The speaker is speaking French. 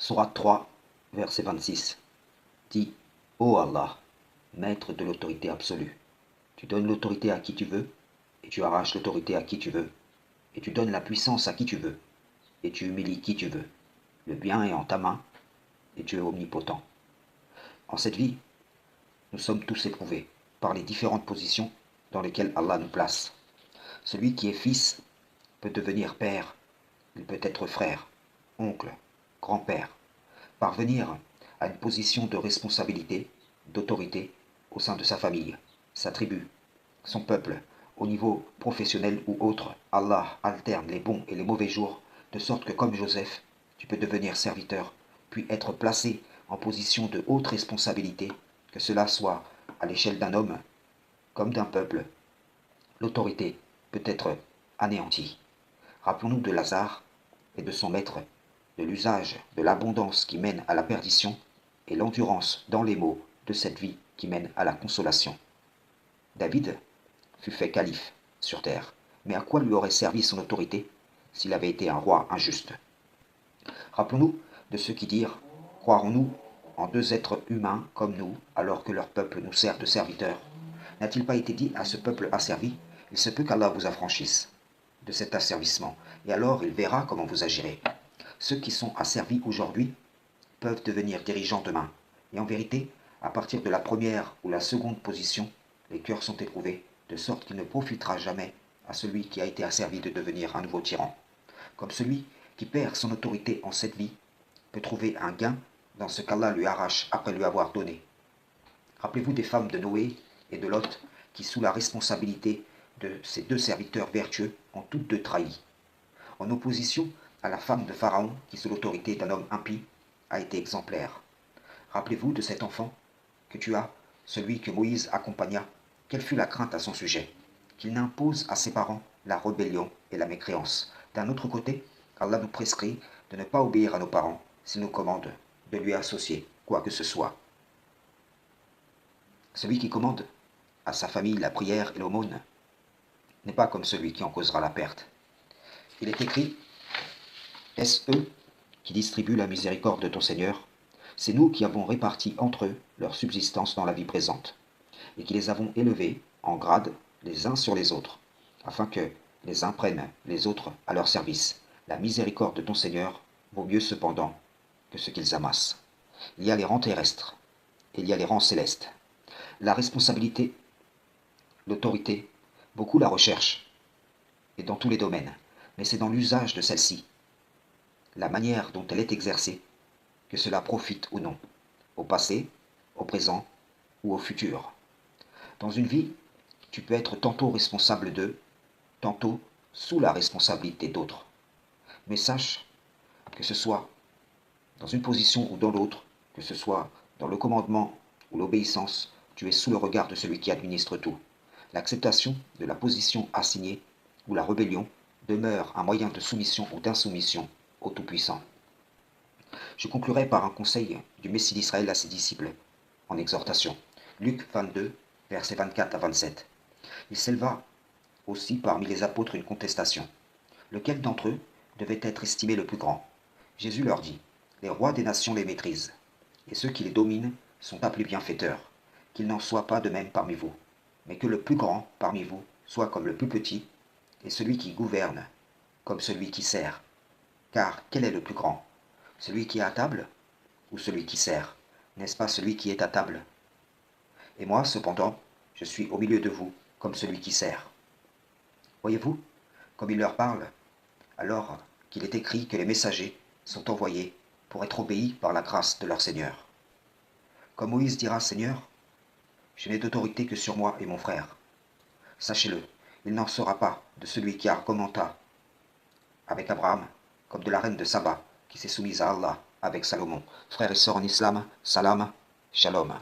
Sourate 3, verset 26, dit: Ô Allah, maître de l'autorité absolue, tu donnes l'autorité à qui tu veux, et tu arraches l'autorité à qui tu veux, et tu donnes la puissance à qui tu veux, et tu humilies qui tu veux. Le bien est en ta main, et tu es omnipotent. En cette vie, nous sommes tous éprouvés par les différentes positions dans lesquelles Allah nous place. Celui qui est fils peut devenir père, il peut être frère, oncle, grand-père, parvenir à une position de responsabilité, d'autorité au sein de sa famille, sa tribu, son peuple, au niveau professionnel ou autre. Allah alterne les bons et les mauvais jours, de sorte que comme Joseph, tu peux devenir serviteur, puis être placé en position de haute responsabilité, que cela soit à l'échelle d'un homme comme d'un peuple. L'autorité peut être anéantie. Rappelons-nous de Lazare et de son maître, de l'usage de l'abondance qui mène à la perdition et l'endurance dans les maux de cette vie qui mène à la consolation. David fut fait calife sur terre, mais à quoi lui aurait servi son autorité s'il avait été un roi injuste? Rappelons-nous de ceux qui dirent: croirons-nous en deux êtres humains comme nous, alors que leur peuple nous sert de serviteurs? N'a-t-il pas été dit à ce peuple asservi: il se peut qu'Allah vous affranchisse de cet asservissement, et alors il verra comment vous agirez. Ceux qui sont asservis aujourd'hui peuvent devenir dirigeants demain. Et en vérité, à partir de la première ou la seconde position, les cœurs sont éprouvés, de sorte qu'il ne profitera jamais à celui qui a été asservi de devenir un nouveau tyran. Comme celui qui perd son autorité en cette vie peut trouver un gain dans ce qu'Allah lui arrache après lui avoir donné. Rappelez-vous des femmes de Noé et de Lot qui, sous la responsabilité de ces deux serviteurs vertueux, ont toutes deux trahi. En opposition à la femme de Pharaon qui, sous l'autorité d'un homme impie, a été exemplaire. Rappelez-vous de cet enfant que tu as, celui que Moïse accompagna. Quelle fut la crainte à son sujet? Qu'il n'impose à ses parents la rébellion et la mécréance. D'un autre côté, Allah nous prescrit de ne pas obéir à nos parents s'ils nous commandent de lui associer quoi que ce soit. Celui qui commande à sa famille la prière et l'aumône n'est pas comme celui qui en causera la perte. Il est écrit: est-ce eux qui distribuent la miséricorde de ton Seigneur? C'est nous qui avons réparti entre eux leur subsistance dans la vie présente, et qui les avons élevés en grade les uns sur les autres, afin que les uns prennent les autres à leur service. La miséricorde de ton Seigneur vaut mieux cependant que ce qu'ils amassent. Il y a les rangs terrestres, et il y a les rangs célestes. La responsabilité, l'autorité, beaucoup la recherchent, et dans tous les domaines, mais c'est dans l'usage de celle-ci, la manière dont elle est exercée, que cela profite ou non, au passé, au présent ou au futur. Dans une vie, tu peux être tantôt responsable d'eux, tantôt sous la responsabilité d'autres. Mais sache que ce soit dans une position ou dans l'autre, que ce soit dans le commandement ou l'obéissance, tu es sous le regard de celui qui administre tout. L'acceptation de la position assignée ou la rébellion demeure un moyen de soumission ou d'insoumission au Tout-Puissant. Je conclurai par un conseil du Messie d'Israël à ses disciples, en exhortation. Luc 22, versets 24 à 27. Il s'éleva aussi parmi les apôtres une contestation. Lequel d'entre eux devait être estimé le plus grand? Jésus leur dit: les rois des nations les maîtrisent, et ceux qui les dominent sont appelés bienfaiteurs. Qu'il n'en soit pas de même parmi vous, mais que le plus grand parmi vous soit comme le plus petit, et celui qui gouverne comme celui qui sert. Car quel est le plus grand? Celui qui est à table ou celui qui sert? N'est-ce pas celui qui est à table? Et moi, cependant, je suis au milieu de vous comme celui qui sert. Voyez-vous, comme il leur parle, alors qu'il est écrit que les messagers sont envoyés pour être obéis par la grâce de leur Seigneur. Comme Moïse dira: Seigneur, je n'ai d'autorité que sur moi et mon frère. Sachez-le, il n'en sera pas de celui qui argumenta avec Abraham, comme de la reine de Saba qui s'est soumise à Allah avec Salomon. Frères et sœurs en islam, salam, shalom.